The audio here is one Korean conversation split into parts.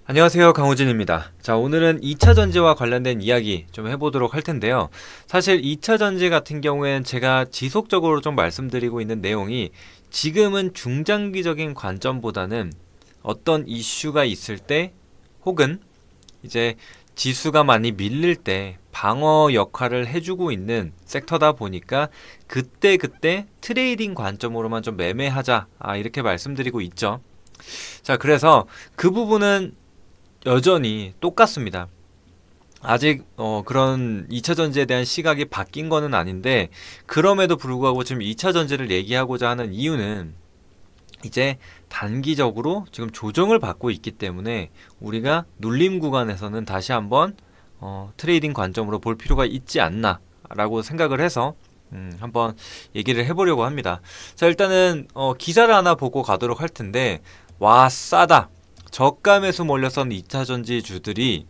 안녕하세요, 강호진입니다. 자, 오늘은 2차 전지와 관련된 이야기 좀 해보도록 할 텐데요. 사실 2차 전지 같은 경우에는 제가 지속적으로 좀 말씀드리고 있는 내용이 지금은 중장기적인 관점보다는 어떤 이슈가 있을 때 혹은 이제 지수가 많이 밀릴 때 방어 역할을 해주고 있는 섹터다 보니까 그때그때 트레이딩 관점으로만 좀 매매하자, 이렇게 말씀드리고 있죠. 자, 그래서 그 부분은 여전히 똑같습니다. 아직 그런 2차 전지에 대한 시각이 바뀐 거는 아닌데, 그럼에도 불구하고 지금 2차 전지를 얘기하고자 하는 이유는 이제 단기적으로 지금 조정을 받고 있기 때문에 우리가 눌림 구간에서는 다시 한번 트레이딩 관점으로 볼 필요가 있지 않나 라고 생각을 해서 한번 얘기를 해보려고 합니다. 자, 일단은 기사를 하나 보고 가도록 할 텐데, 와, 싸다, 저가매수 몰려선 2차전지 주들이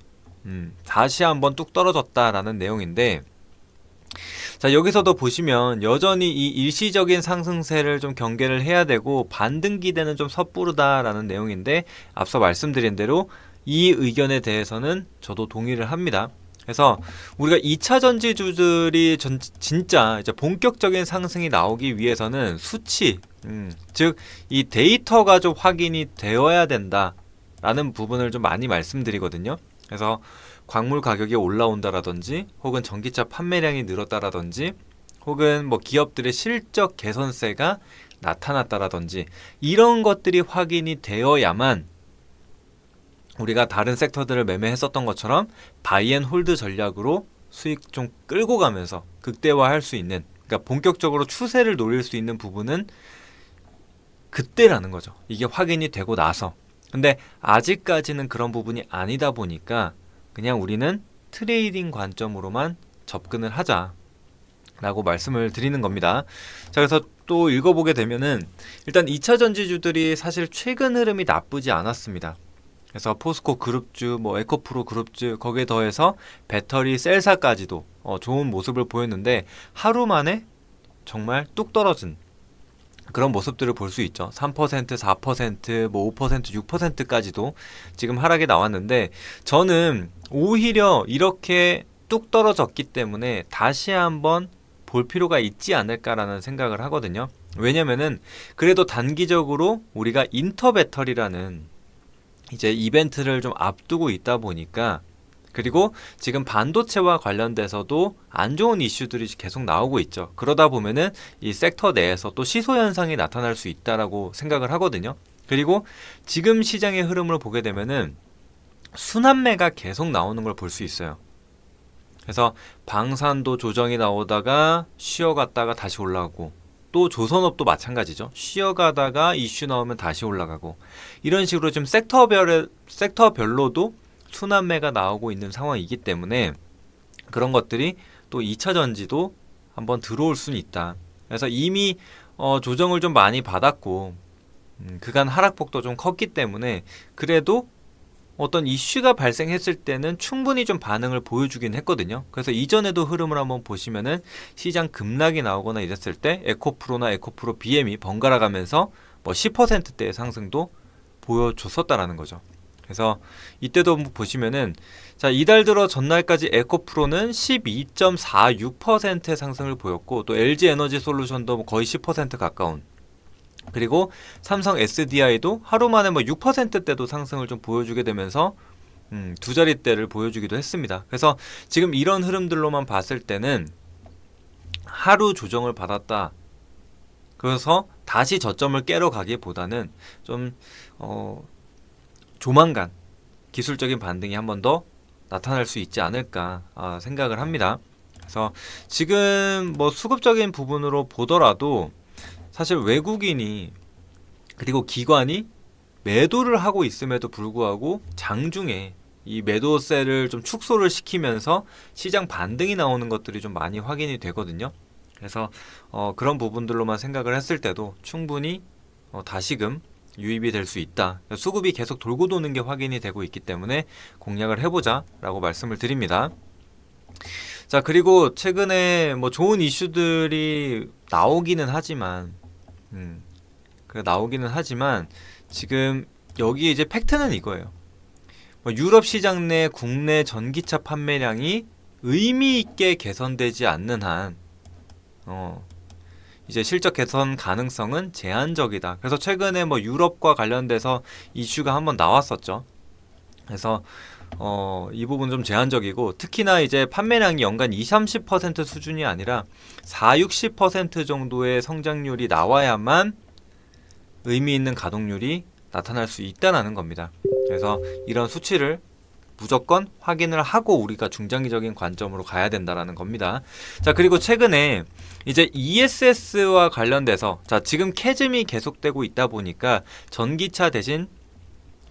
다시 한번 뚝 떨어졌다라는 내용인데, 자, 여기서도 보시면 여전히 이 일시적인 상승세를 좀 경계를 해야 되고 반등 기대는 좀 섣부르다라는 내용인데, 앞서 말씀드린 대로 이 의견에 대해서는 저도 동의를 합니다. 그래서 우리가 2차 전지주들이 진짜 이제 본격적인 상승이 나오기 위해서는 수치, 즉 이 데이터가 좀 확인이 되어야 된다라는 부분을 좀 많이 말씀드리거든요. 그래서 광물 가격이 올라온다라든지, 혹은 전기차 판매량이 늘었다라든지, 혹은 뭐 기업들의 실적 개선세가 나타났다라든지, 이런 것들이 확인이 되어야만 우리가 다른 섹터들을 매매했었던 것처럼 바이앤홀드 전략으로 수익 좀 끌고 가면서 극대화할 수 있는, 그러니까 본격적으로 추세를 노릴 수 있는 부분은 그때라는 거죠. 이게 확인이 되고 나서. 근데 아직까지는 그런 부분이 아니다 보니까 그냥 우리는 트레이딩 관점으로만 접근을 하자 라고 말씀을 드리는 겁니다. 자, 그래서 또 읽어보게 되면은 일단 2차 전지주들이 사실 최근 흐름이 나쁘지 않았습니다. 그래서 포스코 그룹주, 뭐 에코프로 그룹주, 거기에 더해서 배터리 셀사까지도 좋은 모습을 보였는데, 하루 만에 정말 뚝 떨어진 그런 모습들을 볼 수 있죠. 3%, 4%, 뭐 5%, 6%까지도 지금 하락이 나왔는데, 저는 오히려 이렇게 뚝 떨어졌기 때문에 다시 한번 볼 필요가 있지 않을까라는 생각을 하거든요. 왜냐면은 그래도 단기적으로 우리가 인터배터리라는 이제 이벤트를 좀 앞두고 있다 보니까, 그리고 지금 반도체와 관련돼서도 안 좋은 이슈들이 계속 나오고 있죠. 그러다 보면은 이 섹터 내에서 또 시소 현상이 나타날 수 있다라고 생각을 하거든요. 그리고 지금 시장의 흐름을 보게 되면은 순환매가 계속 나오는 걸 볼 수 있어요. 그래서 방산도 조정이 나오다가 쉬어갔다가 다시 올라가고, 또 조선업도 마찬가지죠. 쉬어가다가 이슈 나오면 다시 올라가고, 이런 식으로 좀 섹터별로도 순환매가 나오고 있는 상황이기 때문에 그런 것들이 또 2차 전지도 한번 들어올 수는 있다. 그래서 이미 조정을 좀 많이 받았고, 그간 하락폭도 좀 컸기 때문에 그래도 어떤 이슈가 발생했을 때는 충분히 좀 반응을 보여주긴 했거든요. 그래서 이전에도 흐름을 한번 보시면은 시장 급락이 나오거나 이랬을 때 에코프로나 에코프로 BM이 번갈아 가면서 뭐 10%대의 상승도 보여줬었다라는 거죠. 그래서 이때도 보시면은, 자, 이달 들어 전날까지 에코프로는 12.46%의 상승을 보였고, 또 LG 에너지 솔루션도 거의 10% 가까운, 그리고 삼성 SDI도 하루 만에 뭐 6%대도 상승을 좀 보여주게 되면서 두 자릿대를 보여주기도 했습니다. 그래서 지금 이런 흐름들로만 봤을 때는 하루 조정을 받았다, 그래서 다시 저점을 깨러 가기보다는 좀 조만간 기술적인 반등이 한 번 더 나타날 수 있지 않을까 생각을 합니다. 그래서 지금 뭐 수급적인 부분으로 보더라도 사실 외국인이, 그리고 기관이 매도를 하고 있음에도 불구하고 장중에 이 매도세를 좀 축소를 시키면서 시장 반등이 나오는 것들이 좀 많이 확인이 되거든요. 그래서 그런 부분들로만 생각을 했을 때도 충분히 다시금 유입이 될 수 있다. 수급이 계속 돌고 도는 게 확인이 되고 있기 때문에 공략을 해보자 라고 말씀을 드립니다. 자, 그리고 최근에 뭐 좋은 이슈들이 나오기는 하지만, 나오기는 하지만 지금 여기 이제 팩트는 이거예요. 유럽 시장 내 국내 전기차 판매량이 의미 있게 개선되지 않는 한 이제 실적 개선 가능성은 제한적이다. 그래서 최근에 유럽과 관련돼서 이슈가 한번 나왔었죠. 그래서 이 부분 좀 제한적이고, 특히나 이제 판매량이 연간 20-30% 수준이 아니라 40-60% 정도의 성장률이 나와야만 의미 있는 가동률이 나타날 수 있다는 겁니다. 그래서 이런 수치를 무조건 확인을 하고 우리가 중장기적인 관점으로 가야 된다라는 겁니다. 자, 그리고 최근에 이제 ESS와 관련돼서, 자, 지금 캐즘이 계속되고 있다 보니까 전기차 대신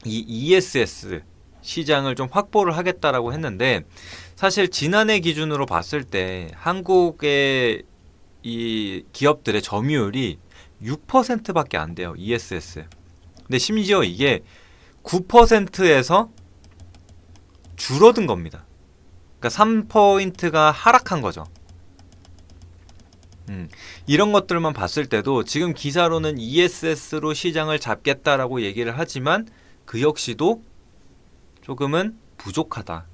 이 ESS 시장을 좀 확보를 하겠다라고 했는데, 사실 지난해 기준으로 봤을 때 한국의 이 기업들의 점유율이 6%밖에 안 돼요. ESS. 근데 심지어 이게 9%에서 줄어든 겁니다. 그러니까 3포인트가 하락한 거죠. 이런 것들만 봤을 때도 지금 기사로는 ESS로 시장을 잡겠다라고 얘기를 하지만 그 역시도 조금은 부족하다.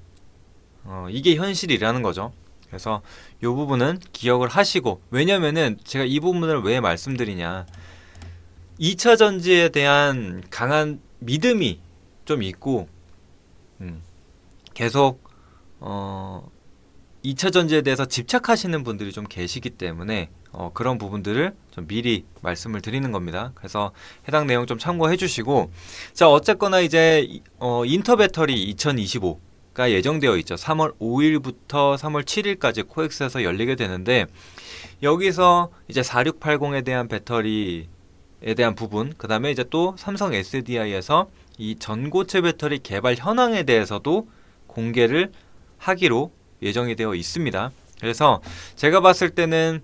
이게 현실이라는 거죠. 그래서 이 부분은 기억을 하시고, 왜냐면은 제가 이 부분을 왜 말씀드리냐, 2차 전지에 대한 강한 믿음이 좀 있고, 계속 2차 전지에 대해서 집착하시는 분들이 좀 계시기 때문에 그런 부분들을 좀 미리 말씀을 드리는 겁니다. 그래서 해당 내용 좀 참고해 주시고, 자, 어쨌거나 이제 인터배터리 2025가 예정되어 있죠. 3월 5일부터 3월 7일까지 코엑스에서 열리게 되는데, 여기서 이제 4680에 대한 배터리에 대한 부분, 그 다음에 이제 또 삼성 SDI에서 이 전고체 배터리 개발 현황에 대해서도 공개를 하기로 예정이 되어 있습니다. 그래서 제가 봤을 때는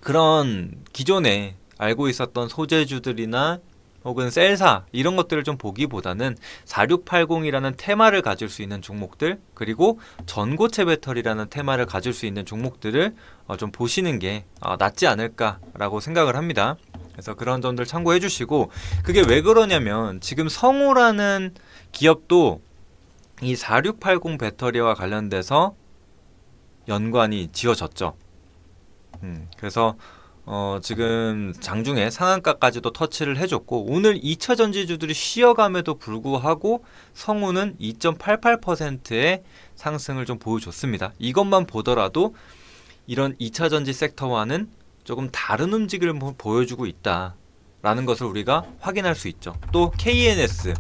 그런 기존에 알고 있었던 소재주들이나 혹은 셀사 이런 것들을 좀 보기보다는 4680이라는 테마를 가질 수 있는 종목들, 그리고 전고체 배터리라는 테마를 가질 수 있는 종목들을 좀 보시는 게 낫지 않을까라고 생각을 합니다. 그래서 그런 점들 참고해 주시고, 그게 왜 그러냐면 지금 성우라는 기업도 이 4680 배터리와 관련돼서 연관이 지어졌죠. 그래서 지금 장중에 상한가까지도 터치를 해줬고, 오늘 2차 전지주들이 쉬어감에도 불구하고 성우는 2.88%의 상승을 좀 보여줬습니다. 이것만 보더라도 이런 2차 전지 섹터와는 조금 다른 움직임을 보여주고 있다라는 것을 우리가 확인할 수 있죠. 또 KNS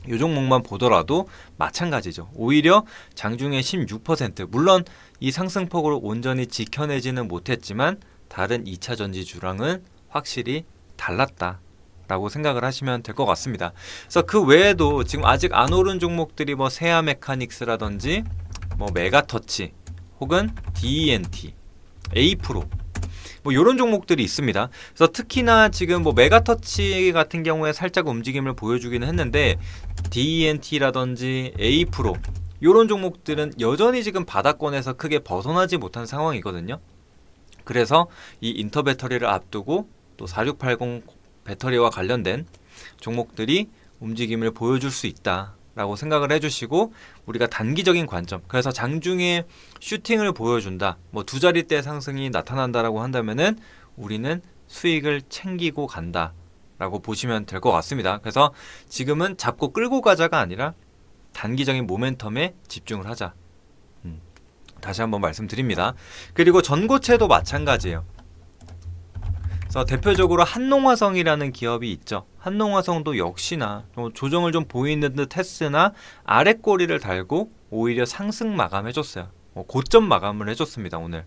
이 종목만 보더라도 마찬가지죠. 오히려 장중에 16%, 물론 이 상승폭을 온전히 지켜내지는 못했지만 다른 2차 전지주랑은 확실히 달랐다라고 생각을 하시면 될 것 같습니다. 그래서 그 외에도 지금 아직 안 오른 종목들이 세아 메카닉스라든지 메가터치 혹은 DENT, A프로 이런 종목들이 있습니다. 그래서 특히나 지금 메가터치 같은 경우에 살짝 움직임을 보여주기는 했는데, DENT라든지 A프로 이런 종목들은 여전히 지금 바닥권에서 크게 벗어나지 못한 상황이거든요. 그래서 이 인터배터리를 앞두고 또 4680 배터리와 관련된 종목들이 움직임을 보여줄 수 있다 라고 생각을 해주시고, 우리가 단기적인 관점, 그래서 장중에 슈팅을 보여준다, 두 자릿대 상승이 나타난다라고 한다면은 우리는 수익을 챙기고 간다 라고 보시면 될 것 같습니다. 그래서 지금은 잡고 끌고 가자가 아니라 단기적인 모멘텀에 집중을 하자. 다시 한번 말씀드립니다. 그리고 전고체도 마찬가지예요. 그래서 대표적으로 한농화성이라는 기업이 있죠. 한농화성도 역시나 조정을 좀 보이는 듯 했으나 아랫꼬리를 달고 오히려 상승 마감해줬어요. 고점 마감을 해줬습니다, 오늘.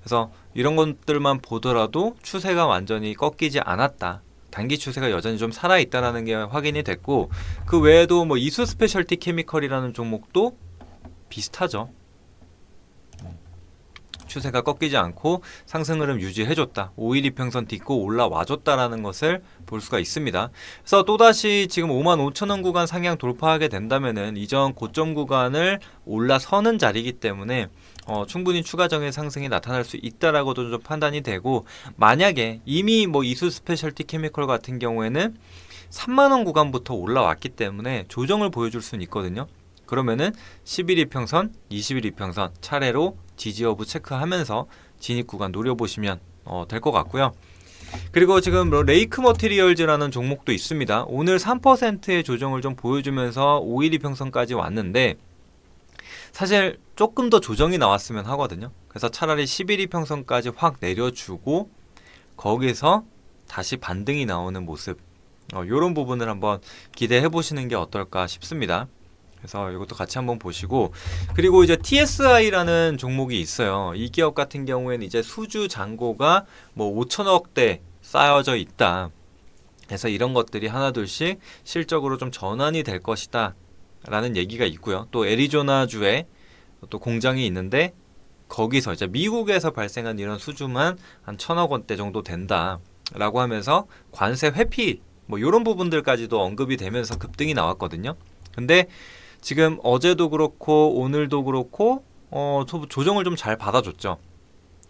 그래서 이런 것들만 보더라도 추세가 완전히 꺾이지 않았다. 단기 추세가 여전히 좀 살아있다는 게 확인이 됐고, 그 외에도 이수 스페셜티 케미컬이라는 종목도 비슷하죠. 추세가 꺾이지 않고 상승 흐름 유지해줬다. 5일 이평선 딛고 올라와줬다라는 것을 볼 수가 있습니다. 그래서 또다시 지금 55,000원 구간 상향 돌파하게 된다면은 이전 고점 구간을 올라서는 자리이기 때문에 충분히 추가적인 상승이 나타날 수 있다라고도 좀 판단이 되고, 만약에 이미 이수 스페셜티 케미컬 같은 경우에는 3만원 구간부터 올라왔기 때문에 조정을 보여줄 수는 있거든요. 그러면은 10일 이평선, 20일 이평선 차례로 지지 여부 체크하면서 진입 구간 노려보시면 될 것 같고요. 그리고 지금 레이크 머티리얼즈라는 종목도 있습니다. 오늘 3%의 조정을 좀 보여주면서 5일 이평선까지 왔는데 사실 조금 더 조정이 나왔으면 하거든요. 그래서 차라리 11 이평선까지 확 내려주고 거기서 다시 반등이 나오는 모습, 이런 부분을 한번 기대해 보시는 게 어떨까 싶습니다. 그래서 이것도 같이 한번 보시고, 그리고 이제 TSI라는 종목이 있어요. 이 기업 같은 경우에는 이제 수주 잔고가 뭐 5천억대 쌓여져 있다. 그래서 이런 것들이 하나둘씩 실적으로 좀 전환이 될 것이다 라는 얘기가 있고요. 또 애리조나주에 또 공장이 있는데 거기서 이제 미국에서 발생한 이런 수주만 한 1,000억 원대 정도 된다 라고 하면서 관세 회피 뭐 이런 부분들까지도 언급이 되면서 급등이 나왔거든요. 근데 지금 어제도 그렇고 오늘도 그렇고 조정을 좀 잘 받아줬죠.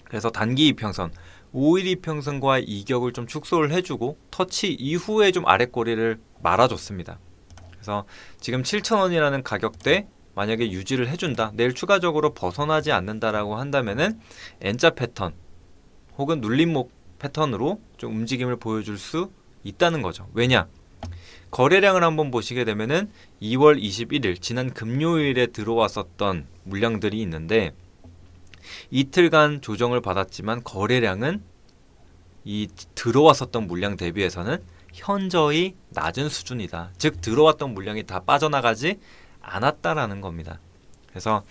그래서 단기 이평선 5일 이평선과 이격을 좀 축소를 해주고 터치 이후에 좀 아랫꼬리를 말아줬습니다. 그래서 지금 7,000원이라는 가격대 만약에 유지를 해준다, 내일 추가적으로 벗어나지 않는다라고 한다면은 N자 패턴 혹은 눌림목 패턴으로 좀 움직임을 보여줄 수 있다는 거죠. 왜냐? 거래량을 한번 보시게 되면은 2월 21일 지난 금요일에 들어왔었던 물량들이 있는데 이틀간 조정을 받았지만 거래량은 이 들어왔었던 물량 대비해서는 현저히 낮은 수준이다. 즉 들어왔던 물량이 다 빠져나가지 않았다라는 겁니다. 그래서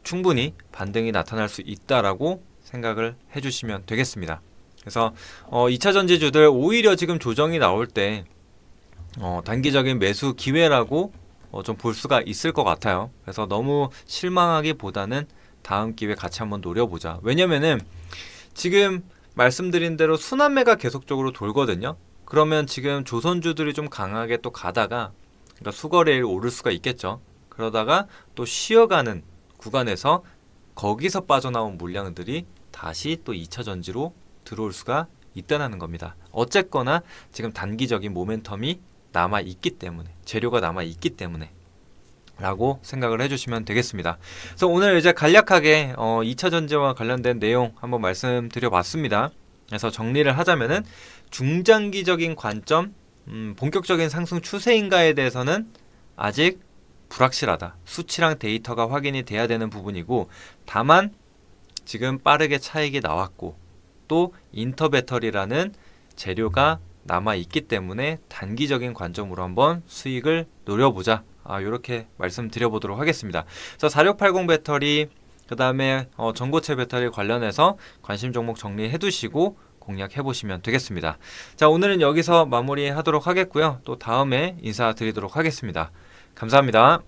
충분히 반등이 나타날 수 있다라고 생각을 해주시면 되겠습니다. 그래서 2차 전지주들 오히려 지금 조정이 나올 때 단기적인 매수 기회라고 좀 볼 수가 있을 것 같아요. 그래서 너무 실망하기보다는 다음 기회 같이 한번 노려보자. 왜냐면은 지금 말씀드린 대로 순환매가 계속적으로 돌거든요. 그러면 지금 조선주들이 좀 강하게 또 가다가 그러니까 수거래일 오를 수가 있겠죠. 그러다가 또 쉬어가는 구간에서 거기서 빠져나온 물량들이 다시 또 2차 전지로 들어올 수가 있다는 겁니다. 어쨌거나 지금 단기적인 모멘텀이 남아 있기 때문에, 재료가 남아 있기 때문에 라고 생각을 해주시면 되겠습니다. 그래서 오늘 이제 간략하게 2차 전지와 관련된 내용 한번 말씀드려 봤습니다. 그래서 정리를 하자면은 중장기적인 관점, 본격적인 상승 추세인가에 대해서는 아직 불확실하다. 수치랑 데이터가 확인이 돼야 되는 부분이고, 다만 지금 빠르게 차익이 나왔고 또 인터배터리라는 재료가 남아있기 때문에 단기적인 관점으로 한번 수익을 노려보자. 이렇게 말씀드려보도록 하겠습니다. 그래서 4680 배터리, 그 다음에 전고체 배터리 관련해서 관심 종목 정리해두시고 공략해보시면 되겠습니다. 자, 오늘은 여기서 마무리하도록 하겠고요. 또 다음에 인사드리도록 하겠습니다. 감사합니다.